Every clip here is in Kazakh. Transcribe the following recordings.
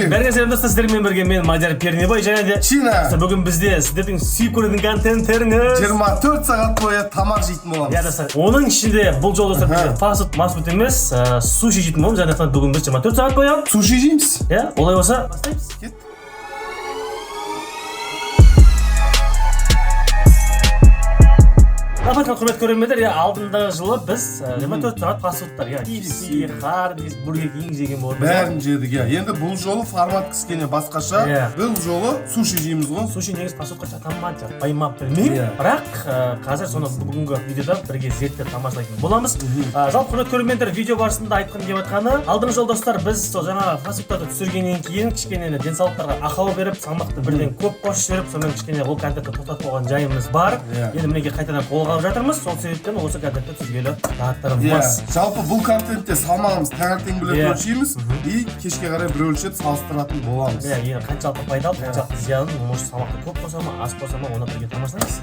Бәріңізге сәлем достар, сіздермен бірге мен Мадияр Пернебай және де Чина. Бүгін бізде сіздердің сүйіп көретін контенттеріңіз 24 сағат бойы тамақ жейтін боламыз. Иә достар, оның ішінде бұл жолы достар бізде фастфуд масфуд емес, суши жейтін боламыз. Және бүгін біз 24 сағат бойы Суши жейміз. Иә, олай болса бастаймыз. Кет. Рахмет, құрметті көрермендер, алдындағы жылы біз 24 сағат фастфудтар, KFC, Hardee's, Burger King жеген болдық. Бәрін жедік, енді бұл жолы формат кішкене басқаша. Бұл жолы суши жейміз ғой. Суши негіз фастфудқа жатам ма, жатпаймап білмеймін. Бірақ қазір соны бүгінгі видеода бірге зерттеп тамашалайтын боламыз. Жалпы құрметті көрермендер, видео барысында айтқым келіп жатқаны, алдыңғы жол достар, біз жаңа фастфудтарды түсіргеннен кейін кішкене денсаулықтарға ақау беріп, салмақты бірден көп қосып жіберіп, сонымен кішкене ол контентті тоқтатып қойған жайымыз бар. Енді мінекей қайтадан қолға алып жатырмыз. Сол себептен осы контентті сізге таратырмыз. Жалпы бұл контентте салмағымыз таңертең бөлек өлшейміз и кешке қарай бір өлшеп салыстыратын боламыз. Енді қаншалықты пайдалы, қаншалықты зиянын, может салмақты көп қоса ма, аз қоса ма, оны бірге тамашалаймыз.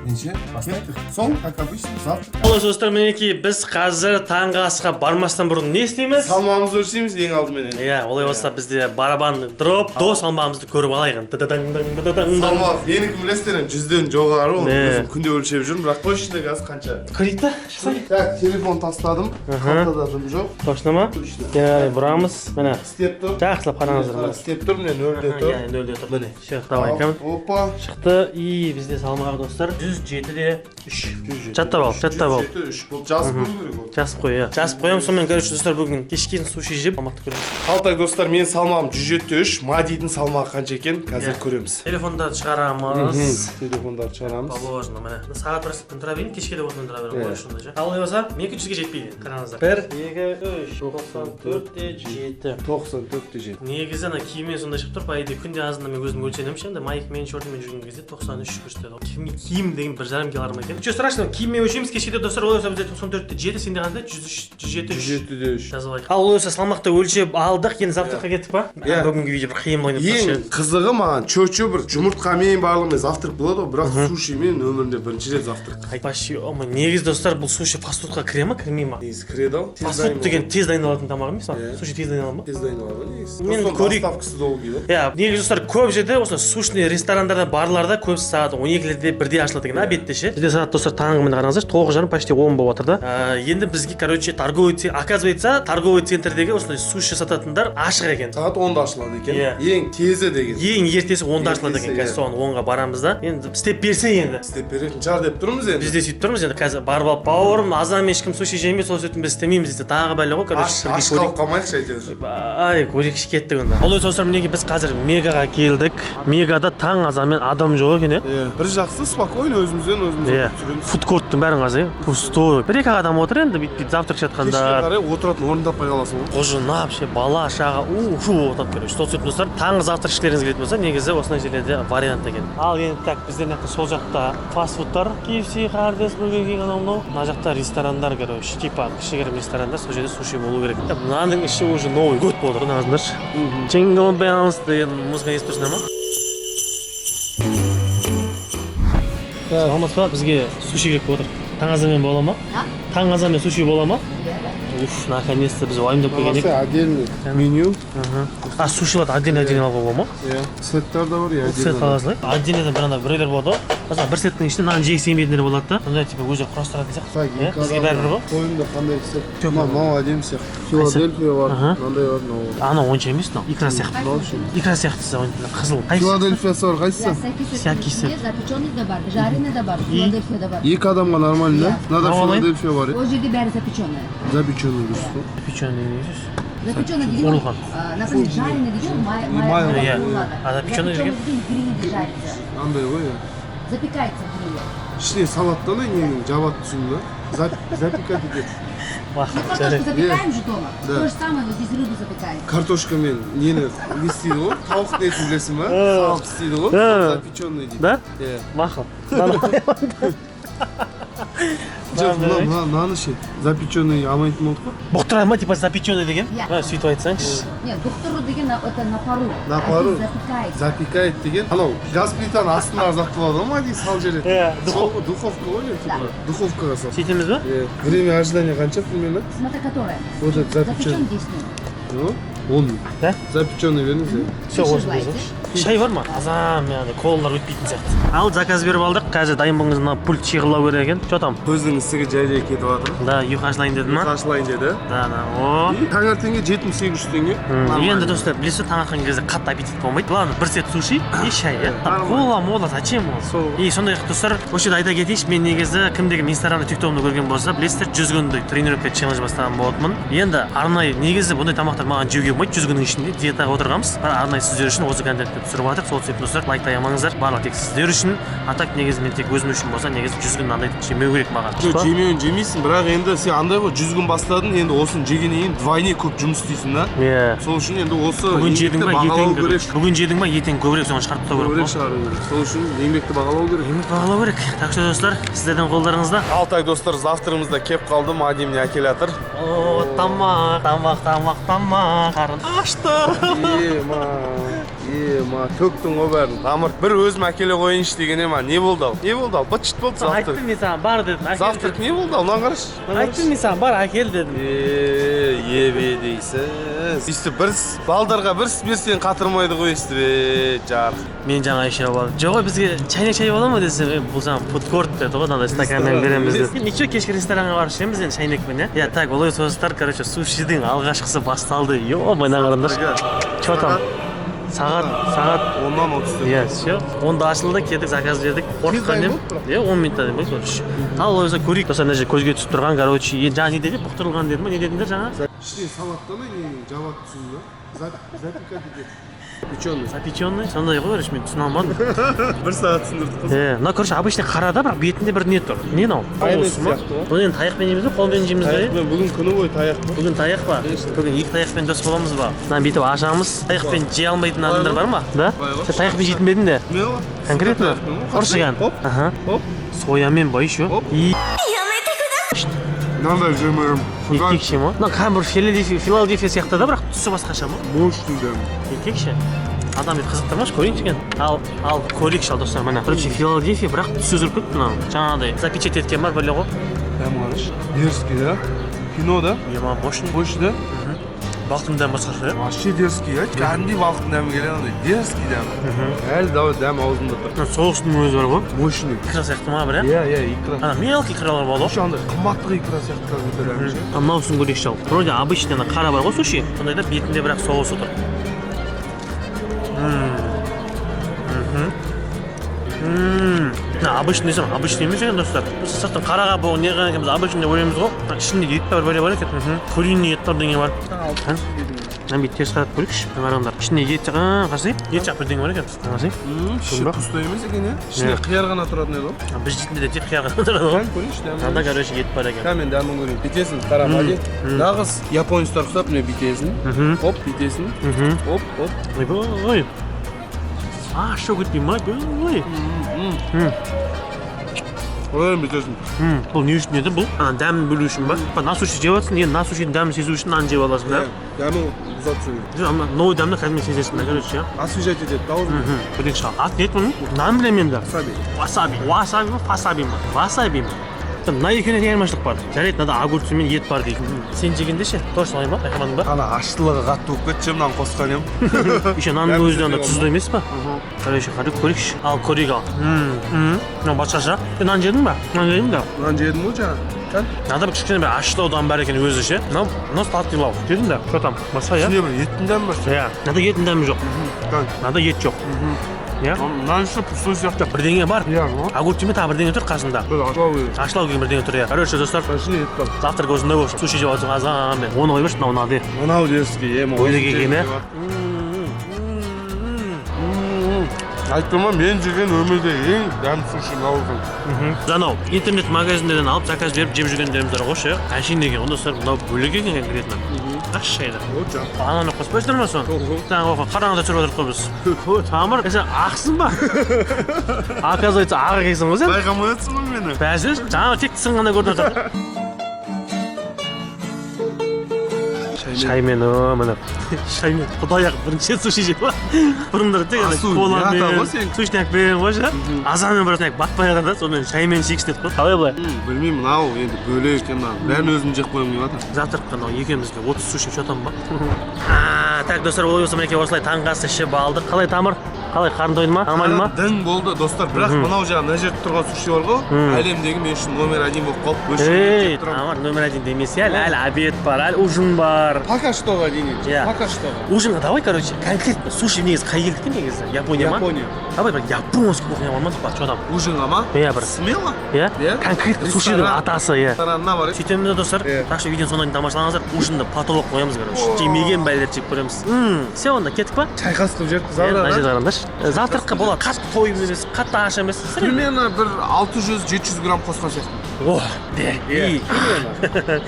Неше? Кеттік. Сол, как обычно, завтрак. Олай достар, мінекей біз қазір таңғы асқа бармастан бұрын не істейміз? Салмағымызды өлшейміз ең алдымен. Олай болса бізде барабанный дроп, до салмағымызды көріп алайық. Салмақ, менікі білесіздер, 100-ден жоғары, өзім күнде өлшеп жүрмін, бірақ той ішіндегі аз қанша. Көрейік та, жасай. Так, телефон тастадым, қалтада дым жоқ. Точно ма? Яғни бұрамыз, міне. Істеп тұр. Жақсылап қараңыздар. Істеп тұр, міне 0-де тұр. Нөлде тұр. Міне, давай кәм. Опа. Шықты, и бізде салмағы достар 107-де 3. Жаттап ал. 107-де 3. Бұл жазып қою керек ол. Жазып қой, иә. Жазып қоям, сонымен короче достар бүгін кешкен суши жеп салмақты көреміз. Қалтай достар, менің салмағым 107-де 3. Мадидің салмағы қанша екен? Қазір көреміз. Телефондарды шығарамыз. Телефондарды шығарамыз. Положено, міне. Сағат бір сәттен тұра берейін, кешке де осымен тұра беремін. Ой, ал болса, менікі 100-ге жетпейді. Қараңыздар. 1, 2, 3, 94-де 7. 94-де 7. Негізі ана киіммен сондай шығып тұр, пайда күнде азында мен өзім өлшенемші, енді майкмен, шортымен жүрген кезде 93 көрсетеді. Киім деген 1,5 килограмм екен. Ничего страшного, киіммен өлшейміз, кешкеде достар олай болса бізде 94-де 7, сенде қандай? 107-де 3. Жазып алайық. Ал олай болса салмақты өлшеп алдық, енді завтракқа кеттік па? Бүгінгі видео бір қиын болайын деп тұршы. Ең қызығы маған чөчө бір жұмыртқамен барлығымен завтрак болады ғой, бірақ сушимен өмірінде бірінші рет завтрак. Вообще, негізі достар бұл суши фастфудқа кіре ма, кірмей ма? Негізі кіреді ау. Фастфуд деген тез дайындалатын тамақ емес па? Суши тез дайындалады ма? Тез дайындалады негізі. Мен көрейік. Доставкасы долгий да? Иә, негізі достар көп жерде осы сушный ресторандарда, барларда көбісі сағат 12-лерде бірде ашылады екен, обедте ше. Бізде сағат достар таңғы міне қараңыздар, 9:30 почти 10 болып жатыр да. Енді бізге короче оказывается торговый центрдегі осындай суши сататындар ашық екен. Сағат 10-да ашылады екен. Ең тезі деген. Ең ертесі 10-да ашылады екен. Қазір соған 10-ға барамыз да. Енді істеп берсе енді. Істеп беретін шығар деп тұрмыз енді. Біз де сөйтіп тұрмыз енді. Қазір барып алып, бауырым, азам ешкім суши жемейді, сол сөйтіп біз істемейміз десе тағы бәле ғой. Аш қалып қалмайықшы әйтеуір. Ай, көрекші кеттік онда. Олай достар, мінекей біз қазір Мегаға келдік. Мегада таң азанмен адам жоқ екен, бір жақсы спокойно өзімізден жүреміз. Фудкорттың бәрін қазір пустой. Бір-екі адам отыр енді бүйтіп завтрак жатқандар. Кешке қарай отыратын орын таппай қаласың ғой. Қожына вообще бала шаға отап келеді. Сол сөйтіп достар, таңғы завтрак ішкілеріңіз келетін болса, негізі осындай жерлерде вариант екен. Ал енді так, бізден сол жақта фастфудтар, KFC, Hardee's, Burger King анау-мынау. Мына жақта ресторандар, короче, типа кішігірім ресторандар, сол жерде суши болу керек. Мынаның іші уже Новый год болды, қараңыздаршы. Jingle Bells деген музыка естіп тұрсыңдар ма? Алматыға бізге суши керек болып отыр. Таң азанмен бола ма? Таң азанмен суши бола ма? Уф, наконец-то біз уайымдап келген едік. Отдельный меню. Сушиларды отдельно алуға бола ма? Иә. Сеттер де бар, иә. Сет қаласылай. Отдельно бір біреулер болады ғой. Мысалы бір сеттің ішінде нан жегісі келмейтіндер болады да. Сондай типа өзі құрастыратын сияқты. Бізге бәрібір ғой. Тойымда қандай сет? Мынау әдемі сияқты. Филадельфия бар, мынандай бар, мынау. Анау онша емес, мынау икра сияқты. Икра сияқты қызыл. Филадельфиясы бар, қайсысы? Всякий сет. Запеченный да бар, жареный да бар, Филадельфия да бар. Екі адамға нормально, да? Надо Филадельфия бар. Ол жерде бәрі запеченный. Запеченный дұрыс. Запеченный дейсіз? Запеченный деген, на самом деле жареный деген май болады. А запеченный деген? Грилде жарится. Андай ғой, иә. Запекается гриле. Ішіне салаттан ненің жабады түсің да? Запекать етеді. Картошку запекаем же дома. То же самое, вот здесь рыбу запекаем. Картошкамен нені не істейді ғой? Тауық нетін білесің ба? Салық істейді ғой? Запеченный дейді. Да? Иә. Мақыл. Жоқ, мынаны ше, запеченный алмайтын болдық қой? Бұқтырай ма, типа запеченный деген? Сөйтіп айтсаңшы. Нет, бұқтыру деген это на пару. На пару? Запекает. Запекает деген. Анау, газ плитаның астына арзақтылады ғой ма дейін сал жереді? Духовка ғой не? Духовкаға сал. Сөйтеміз ба? Время ожидания қанша примерно? Смотри, которая. Вот это запеченный. Запечен 10 минут. 10. Да? Запеченный беріңіз. Все, осы шай бар ма? Азам, яғни колалар өтпейтін сияқты. Ал заказ беріп алдық. Қазір дайын болыңыз, мына пульт шығырлау керек екен. Что там? Көздің ісігі жайлай кетіп жатыр. Да, ұйқы ашылайын деді ма? Ашылайын деді. Да. О. Таңертеңге 7800 теңге. Енді достар, білесіз, таң атқан кезде қатты аппетит болмайды. Ладно, бір сет суши и шай. Кола, мола, зачем ол? И сондай достар, осы жерде айта кетейінші, мен негізі кімдегі Инстаграмда, TikTок'ымда көрген болса, білесіздер, 100 күндік тренировка челлендж бастаған болатынмын. Енді арнайы негізі бұндай тамақтар маған жеуге болмайды, 100 күннің ішінде диетаға отырғанбыз. Арнайы сіздер үшін осы контентті түсіріп жатырмық. Сол себепті достар, лайк таямаңыздар. Барлығы тек сіздер үшін. Атак негізі мен тек өзім үшін болса, негізі 100 күн андай жемеу керек маған. Жемеуін жемейсің, бірақ енді сен андай ғой 100 күн бастадың, енді осыны жегеннен кейін двойне көп жұмыс істейсің да. Иә. Сол үшін енді осы бүгін жедің ба, ертең керек. Бүгін жедің ба, ертең көбірек соны шығарып тастау керек. Шығару керек. Сол үшін еңбекті бағалау керек. Еңбек бағалау керек. Так что достар, сіздердің қолдарыңызда. Алтай достар, завтрымызда кеп қалды, Мадим не әкеле жатыр. О, тамақ. Қарын ашты. Ема, төктің о бәрін. Тамыр, бір өзім әкеле қойыншы деген ема, не болды ал? Не болды ал? Бытшыт болды завтрак. Айттым мен саған, бар дедім. Завтрак не болды ал? Мынаны қарашы. Айттым мен саған, бар әкел дедім. Ебе дейсіз. Исті бір балдарға бір берсең қатырмайды ғой істі бе, жарық. Мен жаңа ішіп алдым. Жоқ, бізге чайнек шай бола ма десем, бұл саған фудкорт деді ғой, андай стаканмен береміз деді. Ничего, кешкі ресторанға барып ішеміз енді чайнекпен, иә. Я так, олай достар, короче, сушидің алғашқысы басталды. Ё-мойна қараңдаршы. Чё там? Сағат 10-30. Иә, все. Онда ашылды, кеттік, заказ бердік. Қорққан едім. Иә, 10 минутта деймін, короче. Ал ойса көрейік. Достар, мына жерде көзге түсіп тұрған, короче, жаңа не деді? Бұқтырылған деді ма? Не дедіңдер жаңа? Ішіне салаттан не жабат түсіңді? Запека деді. Запеченный. Запеченный? Сондай ғой, короче, мен түсіне алмадым. Бір сағат түсіндірді қыз. Мына, короче, обычный қарада, бірақ бетінде бір не тұр. Не мынау? Майонез сияқты ғой. Бұны енді таяқпен жейміз бе, қолмен жейміз бе? Таяқпен, бүгін күні бойы таяқ па? Бүгін таяқ па? Бүгін екі таяқпен дос боламыз ба? Мына бүйтіп ашамыз. Таяқпен жей алмайтын адамдар бар ма? Да? Сен таяқпен жейтін бе едің де? Не ғой? Конкретно? Ұршыған? Хоп. Соямен ба еще? Мынандай жемеймін. Еркекше ма? Мына кәдімгі Филадельфия сияқты да, бірақ түсі басқаша ма? Мощный дәм. Еркекше? Адам ет қызықтырмашы, көрейінші екен. Ал көрейікші ал достар, мына. Короче, Филадельфия, бірақ түсі өзгеріп кетті мынау. Жаңағыдай запечат еткен бар, біле ғой. Дәм қарашы. Дерзкий, да? Кино, да? Ема, мощный. Мощный, да? Балықтың дәм басқаша, иә? Вообще дерзкий, иә? Кәдімгідей балықтың дәмі келеді, андай дерзкий дәм. Әлі дәм аузында тұр. Соғыстың өзі бар ғой. Мощный. Икра сияқты ма, бір, Иә, икра. Ана мелкий икралар бар ғой. Еще андай қымбаттық икра сияқты қазір дәмі ше. Мынаусын көрейікші ал. Вроде обычный қара бар ғой суши. Сондайда бетінде бірақ соғыс отыр. Обычный десем, обычный емес екен достар. Біз сырттың қараға болған не қана екенбіз, обычный деп ойлаймыз ғой. Ішінде ет бар, бәле бар екен. Куриный ет бар деген бар. Мына бүйтіп теріс қарап көрейікші. Қараңдар. Ішінде ет қарасай, ет жақ бірдеңе бар екен. Қарасай. Іші пустой емес екен, иә? Ішінде қияр ғана тұратын еді ғой? Біз жейтінде де тек қияр ғана тұрады ғой. Көрейікші дәмі. Анда, короче, ет бар екен. Мен дәмін көрейін. Битесін, қара мали. Нағыз японецтар ұқсап, міне битесін. Оп, битесін. Оп. Ой. Что good мать, ой. Ой, битесін. Бұл не үшін еді бұл? Дәмін бөлу үшін ба? На суши жеп жатсың, енді на сушидің дәмін сезу үшін нан жеп аласың да? Дәмін ұзат сөйлейді. Новый дәмді кәдімгі сезесің да, короче, иә? Освежать етеді, дауыз мені. Көрейік шыға. Ат не еді мұның? Нан білем енді. Васаби. Васаби ма? Фасаби ма? Васаби ма? Мына екеуіне не айырмашылық бар? Жарайды, мынада огурцы мен ет бар дейін. Сен жегенде ше? Тоже солай ма? Байқамадың ба? Ана аштылығы қатты болып кетті, мынаны қосқан ем. Еще нанның өзі анда тұзды емес па? Короче, көрейікші. Ал, көрейік ал. Мынау басқаша. Нан жедің ба? Нан жедің ба? Нан жедім ғой жаңа. Мынада бір кішкене бір аштаудан бар екен өзі ше. Мынау сладкилау. Жедің да? Что там? Басқа, иә? Ішінде бір еттің дәмі бар. Иә. Мынада еттің дәмі жоқ. Мынада ет жоқ. Иә? Нан іші пустой сияқты. Бірдеңе бар. Иә, огурчимен тағы бірдеңе тұр қасында. Ашлау деген бірдеңе тұр, иә. Короче, достар, завтрак осындай болып суши жеп алсаң азғанмен. Оны қойып мынау ұнады. Мынау дерзкий, ема. Ойлық екен, иә? Айттым, мен жеген өмірде ең дәм суши мынау. Анау интернет магазиндерден алып заказ беріп жеп жүргендеріміз бар ғой ше. Әшейін деген, онда достар, мынау бөлек екен конкретно. Ашшайды. Ананы қоспайсыздар ма соны? Жаңа қараңғыда түсіріп отырдық қой біз. Тамыр, сен ақсың ба? Оказывается, ақ екенсің ғой сен? Байқамай жатсың ғой мені. Бәсіз, жаңа тек тісің ғана көрініп отыр. Шаймен, міне. Шаймен, құдай ақ бірінші суши жеп ба? Бұрындары тек коламен, сушнякпен ғой ше. Азанмен бір батпай жатыр да, сонымен шаймен шекші деді ғой. Қалай былай? Білмеймін, мынау енді бөлек екен мынау. Бәрін өзім жеп қойым деп жатыр. Завтракқа екеумізге 30 суши шотам ба? Так, достар, ол болса мінекей осылай таңғы ас ішіп алдық. Қалай тамыр? Қалай қарын тойды ма? Нормально ма? Дың болды, достар. Бірақ мынау жағын мына жерде тұрған суши бар ғой, әлемдегі мен үшін номер 1 болып қалып, Ей, тамыр номер 1 демесе, әлі обед бар, әлі ужин бар. Пока что-ға дейін. Пока что-ға. Ужинға давай, короче, конкретно суши негізі қай елдікі негізі? Япония ма? Япония. Давай бір японский кухня болмадық па? Что там? Ужинға ма? Иә, бір. Смело? Иә? Конкретно сушидің атасы, иә. Ресторанына бар. Сөйтеміз де достар. Так что видеоны соңынан тамашалаңыздар. Ужинді потолок қоямыз, короче. Жемеген бәлдер жеп көреміз. Все, онда кеттік па? Чайқастып жерді Мына жерде завтра. қараңдаршы. Завтракқа болады. Қатты тойым емес, қатты аш емес. Примерно бір 600-700 грамм қосқан сияқты. О, де.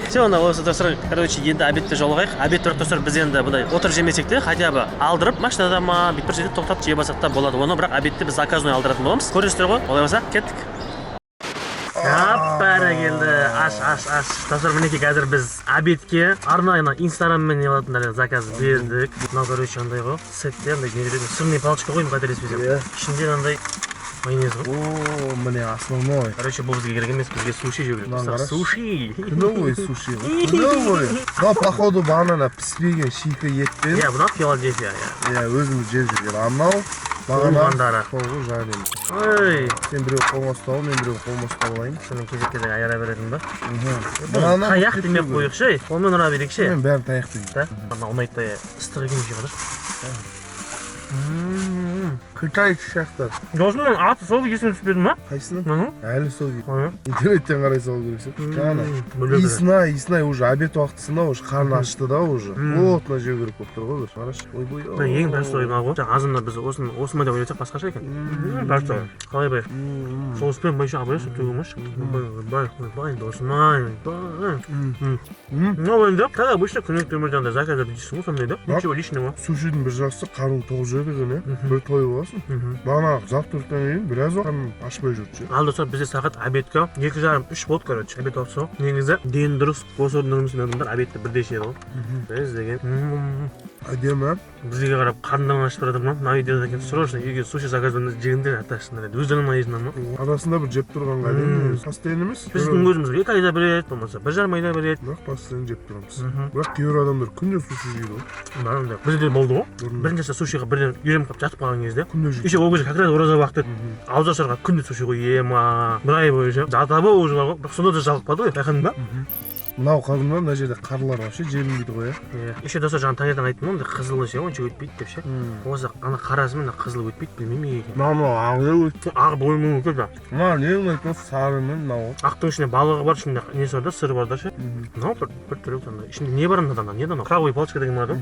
Все, онда осы достар, короче, енді обедте жолығайық. Обед тұрып достар, біз енді бұдай отырып жемесек те, хотя бы алдырып, машинада ма, бүйтіп бір жерде тоқтап жей басақ та болады. Оны бірақ обедте біз заказной алдыратын боламыз. Көресіздер ғой? Олай болса, кеттік. Бәрі келді, аш. Достар, мінекей қазір біз обедке арнайы инстаграммен не алатындар заказ бердік. Мынау, короче, андай ғой, сетте андай не береді, сырный палочка қойым қателеспесем. Ішінде андай майонез ғой. О, міне основной. Короче, бұл бізге керек емес, бізге суши жеу керек. Суши. Новый суши. Новый. Но походу бағана піспеген шикі етпен. Иә, бұна Филадельфия. Иә, өзіміз жеп жүрген. Анау Бағана қолғы жарым. ой, Сен біреу қолма ұстау, мен біреу қолма ұстау алайын. сенің кезек айара беретін ба? Бағана Таяқ демек қойықшы, қолмен ұра берекші. Мен бәрін таяқ деймін. Да? Ана ұнайды ыстық екен жей қадыр. Қытай сияқты. Осының аты сол есіне түспеді ма? Қайсының? Әлі сол дейді. Интернеттен қарай сол керексің. Жаңа. Иснай уже обед уақытысында уже қарны ашты да уже. Отына жеу керек болып тұр ғой бір. Қарашы. Ой-бой. Ең простой мынау ғой. Жаңа азанда біз осы майда ойласақ басқаша екен. Простой. Қалай бай? Соуспен байша абайшы төгіміш. Бай, досынай. Ну, енді, как обычно, күнек өмірден заказдар дейсің ғой, сондай да? Ничего лишнего. Сушидің бір жақсы қарың тоқ жеді бір той боласың. Бағана завтрактан кейін біраз қарның ашпай жүрді. Ал достар, бізде сағат обедке 2:30-3 болды, короче. Обед ауытса. Негізі дені дұрыс қос орындырмыз адамдар обедті бірде ішеді ғой. Біз деген. Әдемі. Бізге қарап қарындан ашып барады ма? Мына үйде екен срочно үйге суши заказдан жегендер аташындар еді. Өздерінің айызынан ма? Арасында бір жеп тұрғанға дейін постоянно емес. Біздің өзіміз 2 айда береді, болмаса 1,5 айда береді. Бірақ постоянно жеп тұрамыз. Бірақ кейбір адамдар күнде суши жейді ғой. Барында. Бізде болды ғой. Бірінші сушиға бірден үйреніп қалып жатып қалған кезде. Күнде жейді. Еще ол кезде как раз ораза уақыт еді. Ауызашарға күнде суши ғой ема. Bir ай бойы жеп. Жатабы уже бар ғой. Бірақ сонда да жалықпады ғой. Байқадың ба? Мынау қадымда мына жерде қарлар вообще желінбейді ғой. Еще достар жаңа таңертең айттым ғой, қызылы ше, онша өтпейді деп ше. Осы ана қарасы мен қызылы өтпейді, білмеймін неге екенін. Мынау ағы өтті. Ағы болуы мүмкін да. Мынау не ұнайтын сары мен мынау. Ақтың ішінде балығы бар, ішінде несі бар да, сыры бар да ше. Мынау бір түрек сонда. Ішінде не бар анда? Не да? Крабовый палочка деген бар да?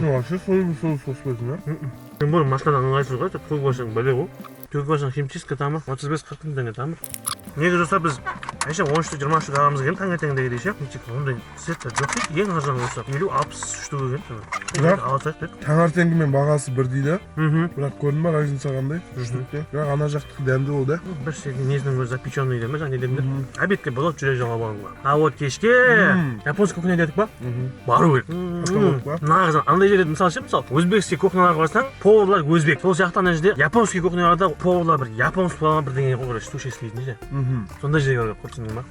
Вообще соус қоспайтын, а? Сен бұрын машинадан ыңғайсыз ғой, төгіп алсаң бәле ғой. Төгіп алсаң химчистка тамыр, 35-40 теңге тамыр. Негізі достар біз әше 13-20 штук аламыз екен таңертеңдегі ше. Ондай сеттер жоқ дейді. Ең арзан болса 50-60 штук екен. Бірақ алсақ деді. таңертеңгімен бағасы бір дейді. Бірақ көрдің ба разница қандай? Жүздікте. Бірақ ана жақтікі дәмді ол да. Бір шетін несінің өзі запеченный деме, жаңа недемдер. Обедке болады жүре жауап алыңға. А вот кешке японский кухня дедік па? Бару керек. Нағыз андай жерде мысалы ше, мысалы өзбекский кухняларға барсаң, поварлар өзбек. Сол сияқты ана жерде японский кухняларда поварлар бір японский поварлар бірдеңе қойып суши істейтін ше. Сондай жерге барып көрсеңдер ма?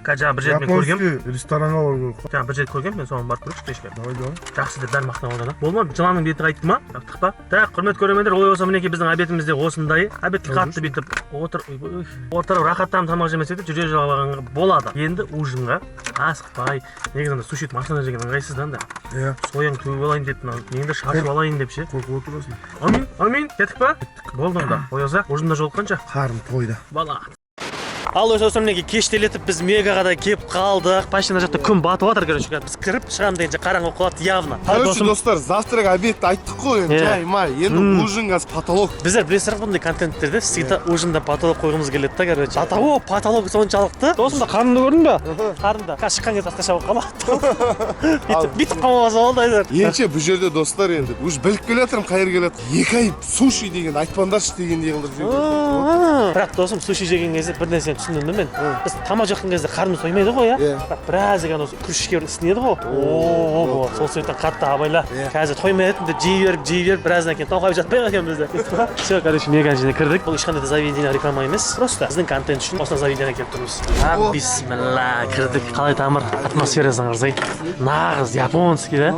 Жаңа бір жерде мен көргем. Японский ресторанға бару керек. Жаңа бір жерде көргем, мен соған барып көрші кешке. Давай. Жақсы деп бәрі мақтап алды да. Болмады, жыланның беті қайтты ма? Жақтық па? Так, құрмет көрермендер, олай болса мінекей біздің обедімізде осындай. Обедке қатты бүйтіп отырып рахаттанып тамақ жемесек те жүре жалғанға болады. Енді ужинға асықпай. Негізінде сушиді машинада жеген ыңғайсыз да анда. Иә. Сояң төгіп алайын деп, мені шашып алайын деп ше. Қорқып отырасың. Амин, кеттік па? Болды онда. Ояза, ужинда жолыққанша. Қарым тойда. Бала. Ал достар, мінекей кештелетіп біз Мегаға да келіп қалдық. Почти мына жақта күн батып жатыр, короче. Біз кіріп шығам дегенше қараңғы қалады явно. Короче, достар, завтрак, обед айттық қой, жай май. Енді ужин газ потолок. Біздер білесіздер бұндай контенттерде всегда ужинда потолок қойғымыз келеді да, короче. Потолок соншалықты. Досымда қарынды көрдің бе? Қарынды. Шыққан кезде басқаша болып қалады. Бүйтіп қалмаса болды айдар. Енше бұл жерде достар енді. Уже біліп келе жатырмын қайыр келеді. 2 ай суши деген айтпаңдаршы дегендей қылдырып жүрген. Бірақ досым суши жеген кезде бір нәрсені түсіндім мен. Біз тамақ жаққан кезде қарнымыз тоймайды ғой, иә? Бірақ біраз деген осы күрішке ісінеді ғой. О, сол себептен қатты абайла. Қазір тоймайтын деп жей беріп, біраздан кейін тоқайып жатпай қалған бізде. Все, короче, мега жеріне кірдік. Бұл ешқандай заведение реклама емес, просто біздің контент үшін осындай заведениеге келіп тұрмыз. Бисмилла, кірдік. Қалай тамыр, атмосферасына қарасай. Нағыз японский, да?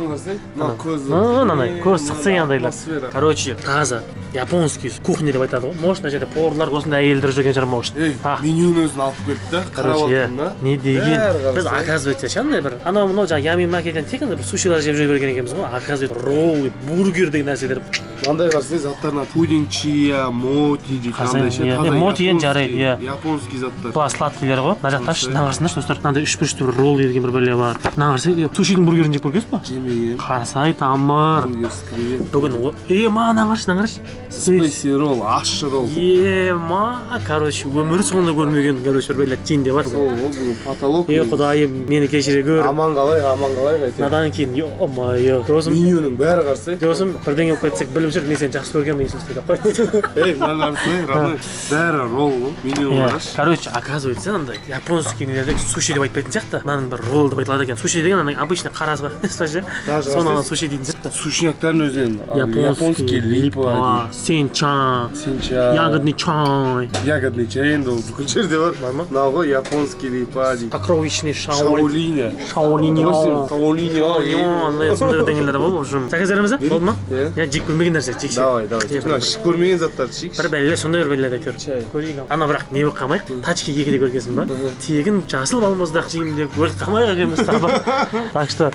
Мынандай көз сықсаң андайлар. Короче, таза японский кухня деп айтады ғой. Может, мына жерде поварлар осындай әйелдер жүрген шығар, может. Менюны өзін алып келді да. Короче, не деген. Біз оказывается, шандай бір анау жаңа ямимакеден тек бір сушилар жеп жүре берген екенбіз ғой. Оказывается, ролл, бургер деген нәрселер. Мындай қарасай заттарына пудинг, чия, моти дейді. Моти енді жарайды, иә. Японский заттар. Бұл сладкилер ғой. Мына жақта нағырсыңдаршы достар. Мынандай 3-1 ролл деген бір бәле бар. Нағырсай, сушидің бургерін жеп көргенсіз ба? Жемеген. Қарасай тамыр. Бүгін нағыршы. Спейси ролл, ащы ролл. Короче, өмірі соңында көрмеген, короче, бір бәле тиінде бар. Бұл потолок. Құдайым, мені кешіре көр. Аман қалай қайтеді. Надан кейін, ё-моё. Менюнің бәрі қарасай. Досым, бірдеңе болып кетсек біліп жүр, мен сені жақсы көргенмін есін істейді қой. Мына қарасай, бәрі ролл, меню қараш. Короче, оказывается, андай японский нелерде суши деп айтпайтын сияқты. Мынаның бір ролл деп айтылады екен. Суши деген андай обычный қарасы бар. Соны суши дейтін сияқты. Сушиняктардың өзінен японский липа, сенчан, ягодный чай. Ягодный чай енді ол бүкіл жерде бар. Мынау ғой японский липа дейді. Покровичный Шаолиня. Сондай бірдеңелер бол, в общем. Сәкезеріміз, болды ма? Я жек көрмеген нәрсе, жек. Давай. Жек көрмеген заттарды жек. Бір бәле, сондай бір бәлелер әйтеуір. Көрейік. Ана бірақ не болып қалмайық. Тачки 2-де көргенсің ба? Тегін жасыл балмұздақ жеймін деп өліп қалмайық емес таба. Так что,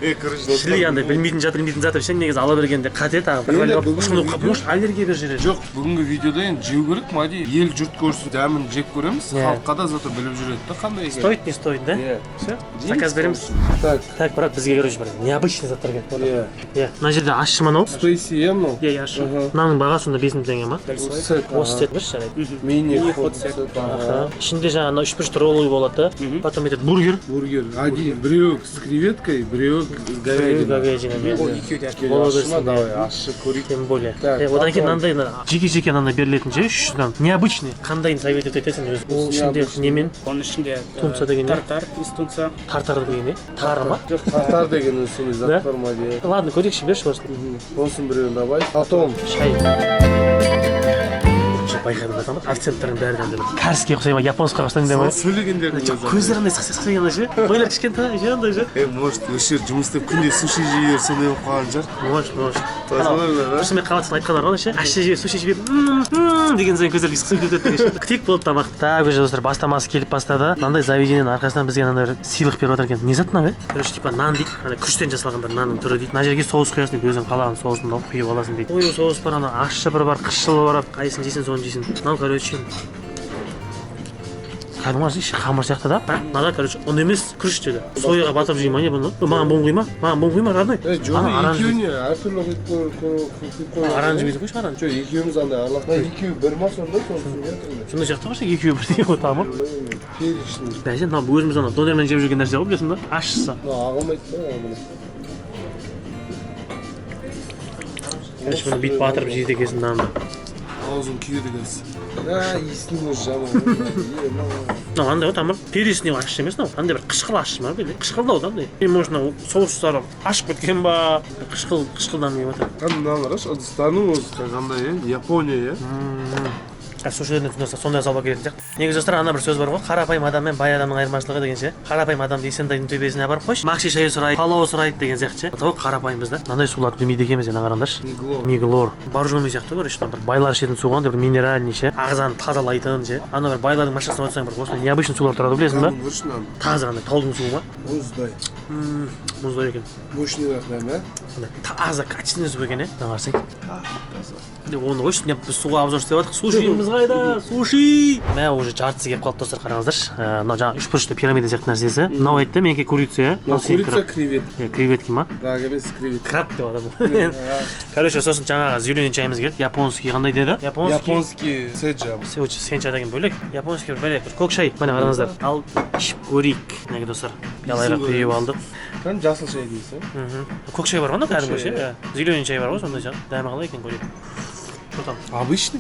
шли андай білмейтін зат сен негізі ала бергенде қате тағы. Бір бәле болып может аллергия бер жерде. Жоқ, бүгінгі видеода енді жеу керек, мәди. Ел жұрт көрсін, дәмін жеп көреміз. Халыққа да зато біліп жүреді да қандай екен. Стоит, не стоит, да? Все. Заказ береміз. Так, брат, бізге короче бір необычный заттар келді. Мына жерде ащы ма мынау? Спейси ма? Иә, ащы. Мынаның бағасы сонда 5 теңге ма? Осы сет бір жарайды. Мини хот сет. Ішінде жаңа 3-1 роллы болады. Потом этот бургер. Один біреу с креветкой, біреу с говядиной. Давай, ащы көрейік. Тем более. Одан кейін мынандай жеке-жеке мынандай берілетін же 3 грамм. Необычный. Қандайын совет етесің өзің. Ол ішінде немен? Оның ішінде тунца деген не? Тартар, из тунца. Тартар деген не? Тары ма? Жоқ, тартар деген өзі зат бар ма де. Ладно, көрейікші, берші болсын. Болсын біреуін давай. Потом шай. Байқадым да тамақ, акценттердің бәрі андай кәріске ұқсайды ма, японская ұқсайды ма? Сөйлегендердің өзі. Көздері андай сақсайғанда ше, бойлар кішкентай, ше андай ше. Может, осы жер жұмыс істеп күнде суши жейер, сондай болып қалған шығар. Может. Мен қалатсын айтқандар ғой ше, ащы жеп, суши жеп, деген сайын көздері сықсып кетеді деген ше. Күтейік болды тамақ. Так, уже достар, бастамасы келіп бастады. Мынандай заведениенің арқасынан бізге мынандай сыйлық беріп жатыр екен. Не зат мына бе? Короче, типа нан дейді. Ана күріштен жасалған бір нанның түрі дейді. Мына жерге соус құясың дейді, өзің қалаған соусын алып құйып аласың дейді. Ой, соус бар, ана ащы бір бар, қышылы бар, қайсысын жейсің, соны жейсің. Мынау короче кәдімгі қамыр сияқты да. Мынада короче ұн емес, күріш деді. Сояға батырып жей ма не бұны? Маған бұн құйма? Маған бұн құйма, родной? Екеуіне әртүрлі құйып оранж жемейді ғой оранж. Жоқ, екеуіміз андай аралап. Екеуі бір ма сонда? Сондай сияқты ғой, екеуі бірдей ғой тамыр. Перечный. Бәсе, мына өзіміз ана донермен жеп жүрген нәрсе ғой, білесің ба? Ащысы. Ағылмайды да ағылмайды. Короче, бұны бүйтіп батырып жейді екенсің нанды. Аузың күйеді келсін. Иісінің өзі жаман. Андай ғой тамыр. Перечный ащы емес, андай бір қышқыл ащы ма бәле? Қышқылдау да андай. Может, соустары ашып кеткен ба? Қышқылдан келіп жатыр. Қандай қараш, ыдыстаның өзі қандай, Япония, Сушиден сондай салба келетін сияқты. Негізі достар, ана бір сөз бар ғой, қарапайым адам мен бай адамның айырмашылығы деген ше. Қарапайым адам есентайдың төбесіне барып қойшы, макси шайы сұрайды, палау сұрайды деген сияқты ше. Сол қарапайымбыз да. Мынандай суларды білмейді екенбіз, ана қараңдаршы. Миглор. Боржоми сияқты ғой, бір байлар ішетін су ғой, бір минеральный ше, ағзаны тазалайтын ше. Ана бір байлардың машинасына отырсаң бір осындай необычный сулар тұрады, білесің ба? Таза андай таудың суы ма? Мұздай. Мұздай екен. Мощный рахмет, таза качественный су екен, қарасаң. Оны қойшы, біз суға обзор істеп жатырық. Сушиіміз қайда? Суши! Мә уже жартысы келіп қалды достар, қараңыздаршы. Мынау жаңағы 3 пирамида сияқты нәрсесі. Мынау айтты, менікі курица, курица креветки. Креветки ма? Бірақ емес креветки. Краб деп адам. Короче, сосын жаңағы зеленый чайымыз келді. Японский қандай деді? Японский сенча. Сенча деген бөлек. Японский бір бөлек. Көк шай. Міне қараңыздар. Ал ішіп көрейік. Неге достар? Ялайға құйып алдық. Кәдімгі жасыл шай дейсің. Көк шай бар ғой, кәдімгі ше. Зеленый чай бар ғой, сондай жаңағы. Дәмі қалай екен көрейік. Обычный?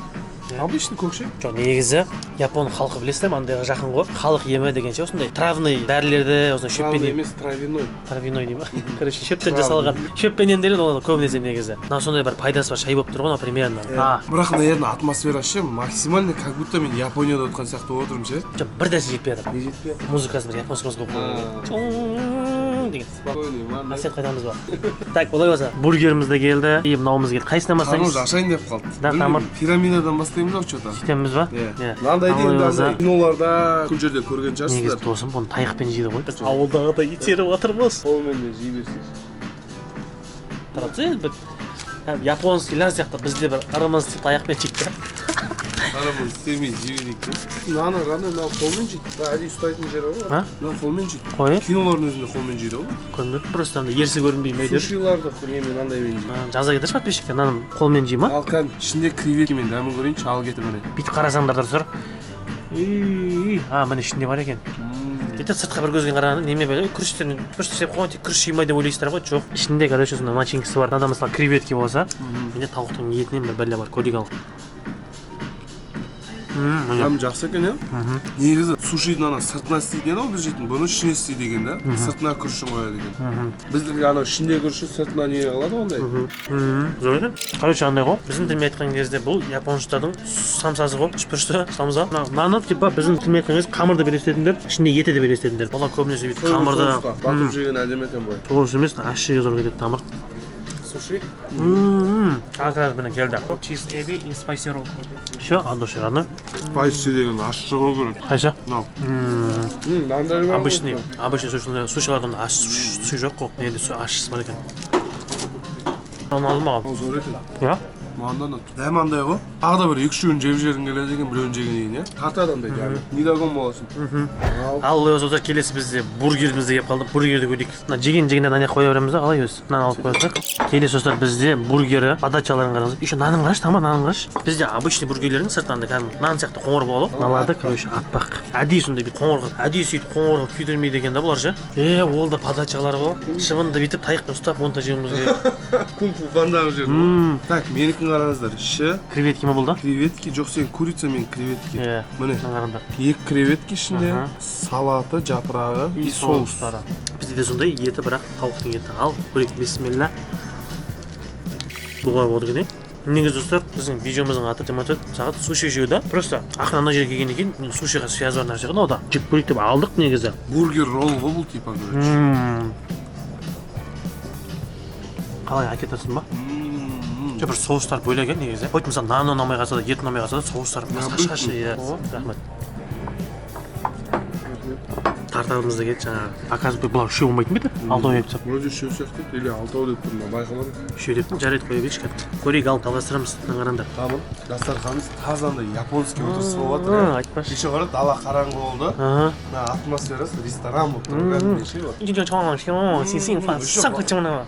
Обычный көкшек. Жоқ, негізі Япон халқы білесіздер ме, андайға жақын ғой. Халық емі дегенше осындай травный дәрілерді, осындай шөппен емес, травяной. Травяной дей ма? Короче, шөптен жасалған. Шөппен емделген ол көбінесе негізі. Мына сондай бір пайдасы бар шай болып тұр ғой, например. Бірақ наверное атмосферасы максимально как будто мен Японияда отқан сияқты болып отырмын ше. Жоқ, бір нәрсе жетпей жатыр. Не жетпей жатыр? Музыкасы бір японский музыка болып деген. Спокойный, ман. Сен қайтамыз ба? Так, олай болса, бургеріміз де келді. И мынауымыз келді. Қайсынан бастаймыз? Қанымыз ашайын деп қалды. Да, тамыр. Пирамидадан бастаймыз ау что-то. Сөйтеміз ба? Мынандай деймін, андай киноларда күн жерде көрген Негізі шығарсыздар. досым бұны таяқпен жейді ғой. Біз ауылдағыдай итеріп жатырмыз. Қолмен де жей берсеңіз. Тұрады, японскийлер сияқты бізде бір ырымыз таяқпен жейді. Арамыз істемей жей берейік те. Мынаны қолмен жейді. Әдейі ұстайтын жері ғой. А? Мына қолмен жейді. Қой? Кинолардың өзінде қолмен жейді ғой. Көрмеппін, просто андай ерсі көрінбей мейдер. Сушиларды немен андаймен жейді. Жаза кетірші подписчикке, мынаның қолмен жей ма? Ал кән ішінде креветкамен дәмін көрейінші, ал кетір міне. Бүйтіп қарасаңдар да тұр. Міне ішінде бар екен. Ете сыртқа бір көзбен қарағанда неме бәле, күріштерін күріш істеп қойған, тек күріш жемай деп ойлайсыздар ғой, жоқ. Ішінде короче сондай начинкасы бар. Мынада мысалы креветки болса, менде тауықтың етінен бір бәле бар, көрейік ал. Дәмі жақсы екен, негізі сушидің ана сыртына істейді ғой біз жейтін, бұны ішіне істейді екен да, сыртына күрішін қояды екен. Біздің ана ішінде күріші сыртына не қалады ондай. Зор екен. Короче, андай ғой. Біздің тілмен айтқан кезде бұл японшылардың самсасы ғой, үшпірішті самса. Мынаны типа біздің тілмен айтқан кезде қамырды бересетіндер, ішінде еті де бересетіндер. Олар көбінесе бүйтіп қамырды батып жеген әдемі екен бай. толық емес, ащы зор кетеді тамыр. Суши? Как міне келді. Чиз эби и спайси ролл. Все, от души, ладно? Спайси деген ащы ғой көреді. Қайсы? Мынау. Мынандай бар. Обычный сушилардан су жоқ қой. Неде ащысы бар екен. Оны алдым маған. Зор екен. Я? Маңдан дәм андай ғой. Тағы да бір 2-3-ін жеп жібергің келеді екен, біреуін жеген екен, тартады андай дәмі. Нидагон боласың. Ал өзі келесі бізде бургерімізді кеп қалдық. Бургерді көрейік. Мына жегенде ана қоя береміз да, қалай өзі? Нан алып қоясақ. Келесі достар бізде бургері, подачаларын қараңыз. Еще нанын қарашы, тамыр нанын қарашы. Бізде обычный бургерлердің сыртында кәдімгі нан сияқты қоңыр болады. Мыналарды короче атпақ. Әдейі сондай бүйтіп қоңыр қылып, әдейі сөйтіп қоңыр қылып күйдірмейді екен да бұлар ше. Ол да подачалар ғой. Шыбынды бүйтіп таяқпен ұстап монтаж жеуіміз керек. Кунг-фу панданың жерінде. Так, менікін қараңыздар. Іші креветки ма бұл да? Креветки жоқ, сен курица мен креветки. Міне. Қараңдар. 2 креветки ішінде салаты, жапырағы и соустары. Бізде де сондай еті, бірақ тауықтың еті. Ал, көрейік, бисмилля. Бұлай болды екен. Негізі достар, біздің видеомыздың аты тематы сағат суши жеу да. Просто ақыры ана жерге келгеннен кейін сушиға связь бар нәрсе ғой, ода. Жеп көрейік деп алдық негізі. Бургер ролл ғой бұл типа короче. Қалай әкетесің ба? Бір соустар бөлек негізі. Қойт мысалы нан ұнамай қалса да, ет ұнамай қалса да, соустар басқаша. Рахмет. Тартарымызда кетті жаңағы. Оказывается, бұлар үшеу болмайтын ба еді? Алтау еп тастап. Вроде үшеу сияқты или алтау деп тұрмын, байқалады. Үшеу деп жарайды қоя берейікші кәдімгі. Көрейік алып таластырамыз, қараңдар. Тамыр. Дастарханымыз тазандай японский отырыс болып жатыр. Айтпашы. Кеше қара дала қараңғы болды. Мына атмосферасы ресторан болып тұр.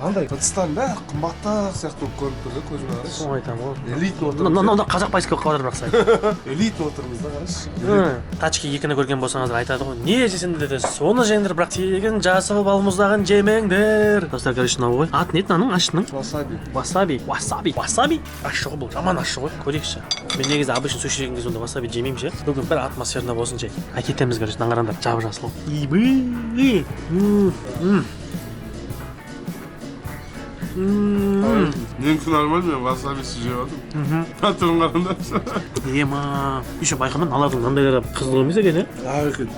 Андай ыдыстан бәрі қымбаттақ сияқты болып көрініп тұр да көзіме қарашы. Соны айтамын ғой. Элитный отырмыз. Мынау қазақ пайыз көп қалады бірақ сай. Элитный отырмыз да қарашы. Тачки екіні көрген болсаңыздар айтады ғой, не жесеңдер деді, соны жеңдер, бірақ тегін жасыл балмұздағын жемеңдер. Достар, короче, мынау ғой. Аты не еді мынаның ашының? Васаби. Ащы ғой бұл, жаман ащы ғой. Көрейікші. Мен негізі обычно суши жеген кезде онда васаби жемеймін ше. Бүгін бір атмосферно болсын ше. Әкетеміз, короче, қараңдар, жабы жасыл. Менікі нормально, мен васабисі жеп жатырмын. Татырын қараңдаршы. Ема. Еще байқамын, алардың мынандайлары қызыл емес екен, екен.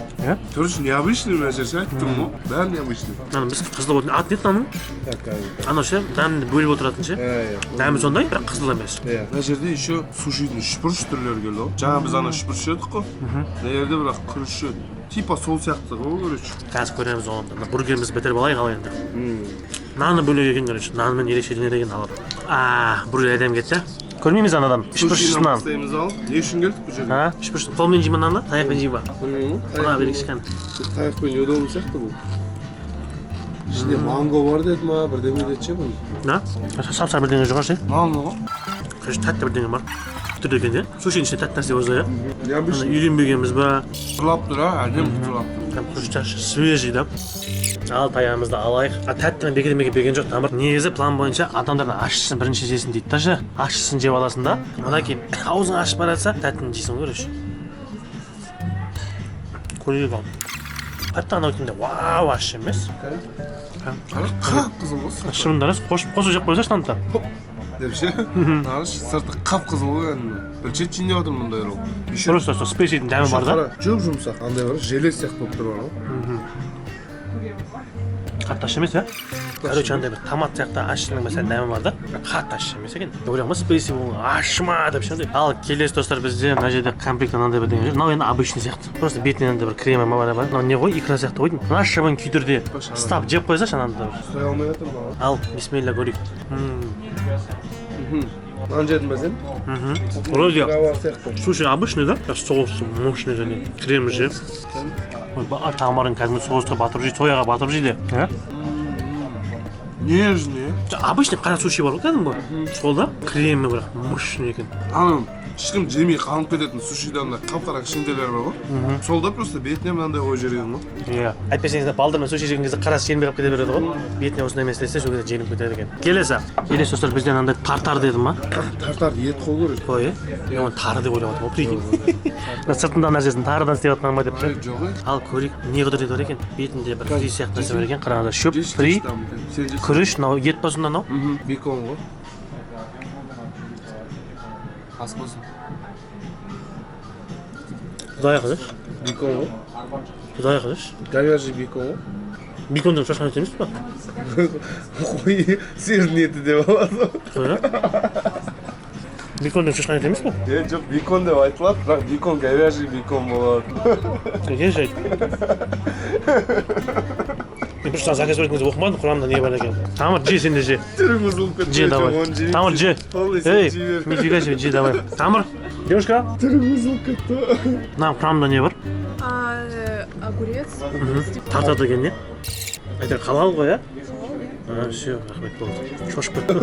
Короче, необычный нәрсесі айттым ғой. Бәрі необычный. Біз қызыл болатын. Аты не еді мынаның? Анау ше, дәмді бөліп отыратын ше. Дәмі сондай, бірақ қызыл емес. Мына жерде еще сушидің үшбұрыш түрлері келді ғой. Жаңа біз ана үшбұрыш едік қой. Мына жерде бірақ күріш еді. Типа сол сияқты ғой, короче. Қазір көреміз оғанда. Бургерімізді бітіріп алайық ал енді. Наны бөлек екен, короче. Нанымен ерекшеленеді екен алып. Бургер әдем кетті. Көрмейміз анадан. Үшбұрышынан. Бастаймыз ал. Не үшін келдік бұл жерге? Үшбұрышты қолмен жеймін нанды, таяқпен жей ба? Білмеймін. Бұна берейік шыққан. Таяқпен удобный сияқты бұл. Ішінде манго бар деді ма, бірдеме деді ше бұл. Сап-сап бірдеңе жоғар ше. Манго ғой. Короче, тәтті бірдеңе бар. Түрлі екен, е? Сушидің ішінде тәтті нәрсе болса, е? Үйленбегенбіз ба? Тұрлап тұр, әдем тұрлап тұр. Короче, свежий, да? Ал таяғымызды алайық. Тәттіні бекетемеге берген жоқ тамыр. Негізі план бойынша адамдардың ащысын бірінші жесін дейді ташы. Ащысын жеп аласың да. Одан кейін аузың ашып баратса тәттіні жейсің көрші. Көрейік ал. Hatta ana kimde wow aşımız. Qap-qizil bo'lsa. Shundan qo'shib jeb qo'ysa shundan. Deb şey. Narish sirti qap-qizil bo'lgan. Bir chet-chin yo'qdir bunday yo'q. Просто spesial dami bor da. Jo'p-jo'msaq, qanday bir jelak сияқты bo'lib turadi. Қатты ащы емес, короче, андай бір томат сияқты ащының mesela дәмі бар да. Қатты ащы емес екен. Ойлама спейси бұл ащы ма деп ше. Ал келесі достар бізде мына жерде комплект андай бір деген жоқ. Мынау енді обычный сияқты. Просто бетінен андай бір крема бар. Мынау не ғой? Икра сияқты ғой. Мына шыбын күйдірде стап жеп қойса шананда. Ұстай алмай жатыр маған. Ал, бисмилля көрейік. Нан жедім бе сен? Вроде суши обычный, да? Соус мощный және крем же. Ой, тамырын кәдімгі соусқа батырып жейді, сояға батырып жейді. Нежный. Обычный қара суши бар ғой кәдімгі. Сол да кремі бірақ мощный екен. Анам ешкім жемей қалып кететін сушидан да қап-қара кішкентайлар бар ғой. Сол да просто бетіне мынандай қойып жіберген ғой. Иә. Әйтпесеңіз балдырмен суши жеген кезде қарасы желмей қалып кете береді ғой. Бетіне осындай емес десе сол кезде желіп кетеді екен. Келесі достар бізден андай тартар деді ма? Тартар ет қою керек. Ой, мен оны тары деп ойлап отырмын, прикинь. Сыртындағы нәрсесін тарыдан істеп жатқан ба деп ше. Ал көрейік, не құдірет бар екен? Бетінде бір фри сияқты нәрсе бар екен. Қарағанда шөп, фри, күріш, мынау ет па сонда мынау? Бекон ғой. Ас болсын. Құдай қызыш. Бекон ғой. Құдай қызыш. Говяжий бекон ғой. Бекондан шашқан ет емес па? Қой, сиырдың еті деп алады. Қой, бекондан шашқан ет емес па? Жоқ, бекон деп айтылады, бірақ бекон говяжий бекон болады. Келші айт. Мен просто заказ беретін кезде оқымадым, құрамында не бар екен. Тамыр, же сен де же. Түрің үзіліп кетті. Же давай. Тамыр, же. Эй, нифига себе, же давай. Тамыр, девушка. Түрің үзіліп кетті. Мына құрамында не бар? Огурец. Тартады екен, не? Әйтеуір халал ғой, Все, рахмет болды. Шошып кетті.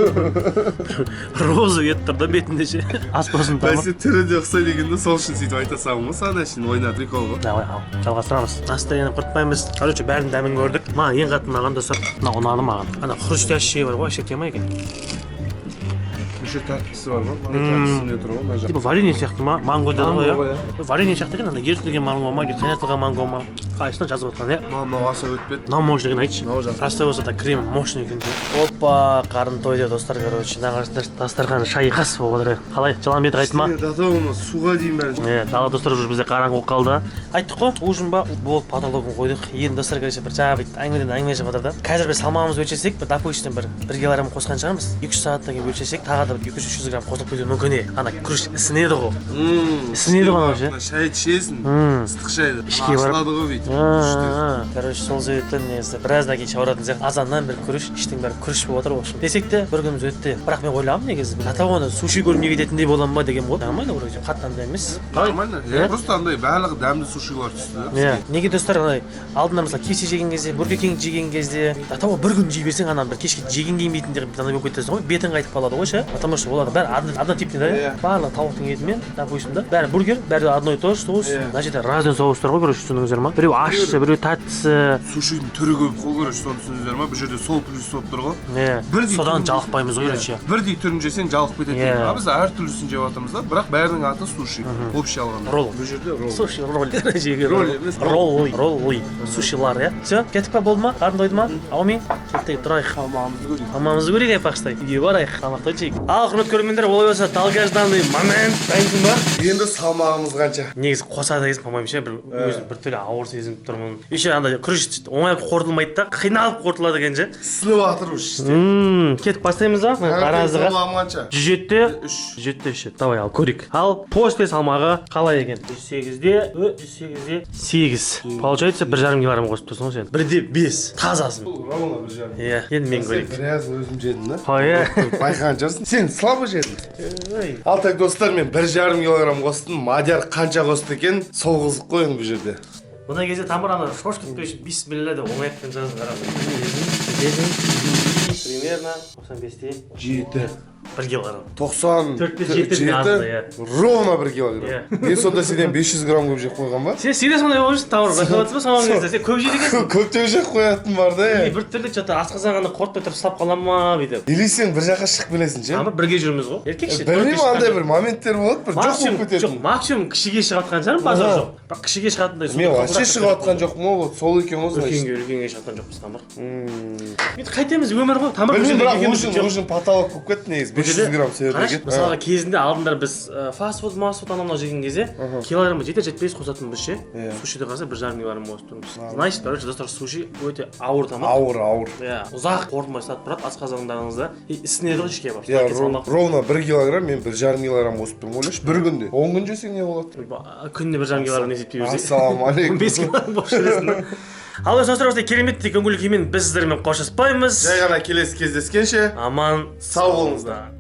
Розы кетіп тұр да бетінде ше. Ас болсын тамыр. Бәсе түрі де ұқсайды дегенде сол үшін сөйтіп айта салым ғой саған әшейін ойнап прикол ғой. Давай, ал, жалғастырамыз. Настроение құртпаймыз. Короче, бәрін дәмін көрдік. Маған ең қатты ұнаған достар, мына ұнады маған. Ана хрустящий бар ғой, шектеме екен. Еще тартысы бар ғой, тартысында тұр ғой, мына Типа варенье сияқты ма? Манго деді ғой, Варенье сияқты екен, ана ерітілген манго ма, қайнатылған манго ма? Қайсынан жазып отқан, Мынау аса өтпеді. Мынау мощный екен айтшы. Простой болса да крем мощный екен. Опа, қарын тойды достар, короче. Дастархан шай қас болып отыр. Қалай? Жалан беті қайтты ма? Датауына суға дейін бәрі. Тағы достар уже бізде қараңғы болып қалды. Айттық қой, ужин ба? Болып потологын қойдық. Енді достар, короче, бір жаңа әңгімеден әңгіме шығып жатыр да. Қазір бір салмағымызды өлшесек, бір допустим бір килограмм қосқан шығармыз. 2-3 сағаттан кейін өлшесек, тағы да 200-300 грамм қосылып кетуі мүмкін. Ана күріш ісінеді ғой. Ісінеді ғой ше. Шай ішесің. Ыстық шайды. Ішке барып. Ашылады ғой бүйтіп. Короче, сол себептен негізі біраздан кейін шығаратын сияқты. Азаннан бір күріш, іштің бәрі күріш болып отыр ғой. Десек те бір күніміз өтті. Бірақ мен ойлағанмын негізі. Атауаны суши көрмей кететіндей боламын ба деген ғой. Нормально вроде, қатты андай емес. Нормально. Просто андай барлығы дәмді сушилар түсті. Неге достар андай алдында мысалы кесе жеген кезде, бургер кинг жеген кезде, атауы бір күн жей берсең анан бір кешке жеген келмейтіндей андай болып кетесің ғой. Бетің қайтып қалады ғой ше. Потому что олар бәрі однотипный да. Барлығы тауықтың етімен, допустим да. Бәрі бургер, бәрі одно и то же соус. Мына жерде разный соустар ғой, короче, түсіндіңіздер ма? Біреу ащы, біреу тәттісі. Сушидің түрі көп қой, короче, соны түсіндіңіздер ма? Бұл жерде сол плюс соп тұр ғой. Содан жалықпаймыз ғой, короче. Бірдей түрін жесең жалықып кетеді. А біз әртүрлісін жеп жатырмыз да, бірақ бәрінің аты суши. Общий алғанда. Ролл. Бұл жерде ролл. Суши роллдер жеген. Роллы. Сушилар, Все, кеттік па, болды ма? Қарын тойды ма? Аумин. Кеттік тұрайық. Тамағымызды көрейік айпақштай. Үйге барайық, тамақ тойчайық. Ал, құрметті көрермендер, олай болса долгожданный момент. Дайынсың ба? Енді салмағымыз қанша? Негізі қосады кезіп қалмаймын ше, өзім бір түрлі ауыр сезініп тұрмын. Еще андай күріш оңай қорытылмайды да, қиналып қорытылады екен ше. Сынып жатыр іште. Кетіп бастаймыз ба? Таразыға. Салмағым қанша? 107-те 3. Давай ал, көрейік. Ал, после салмағы қалай екен? 108-де 8. Получается 1,5 килограмм қосып тұрсың ғой сен. 1-де 5. Тазасын. Ровно 1,5. Иә, енді мен көрейік. Біразын өзім жедім да. Ой, Байқан жарсың. Сен слабы жедің. Ал так достар, мен 1,5 килограмм қостым. Мадияр қанша қосты екен? Сол қызық қой енді бұл жерде. Бұндай кезде тамыр ана шош кетпей үшін бисмилля деп оңайықпен жазып қарап. Примерно 85-те 7. 1 килограмм. 97 ровно 1 килограмм. Мен сонда сенен 500 грамм көп жеп қойған ба? Сен всегда сондай болып жүрсің, тауыр байқап ба соңғы кезде? Сен көп жейді екенсің. Көптеп жеп қоятын бар да. Bir türlü çatı asqazanғанда қорытпай тұрып ұстап қалам ма бүйтіп. Или сен бір жаққа шығып келесің ше? Ама бірге жүрміз ғой. Еркекше. Білмеймін, андай бір моменттер болады, бір жоқ болып кететін. Жоқ, максимум кішіге шығатқан шығармын, базар жоқ. Бірақ кішіге шығатындай. Мен вообще шығып жатқан жоқпын ғой, вот сол екен ғой. Үлкенге шығатқан жоқпыз тамыр. Енді қайтеміз, өмір ғой. Тамыр білмеймін, бірақ ужин потолок болып кетті негізі, 500 грамм севердегі. Мысалға кезінде алдында біз фастфуд анау жеген кезде килограммы жетпес қосатынбыз ше. Сушиде қалса 1,5 килограмм қосып тұрмыз. Значит, короче, достар, суши өте ауыр тамақ. Ауыр. Иә, ұзақ қорытмай ұстатып тұрады асқазандарыңызда. Ісінеді ғой ішке барып. Иә, ровно 1 килограмм, мен 1,5 килограмм қосып тұрмын ойлашы, бір күнде. 10 күн жесең не болады? Күнде 1,5 килограмм есептей берсек. Ассалаумағалейкум. 5 килограмм болып жүресің. Ал достар, осылай кереметтей көңіл күймен біз сіздермен қоштаспаймыз. Жай ғана келесі кездескенше аман сау болыңыздар.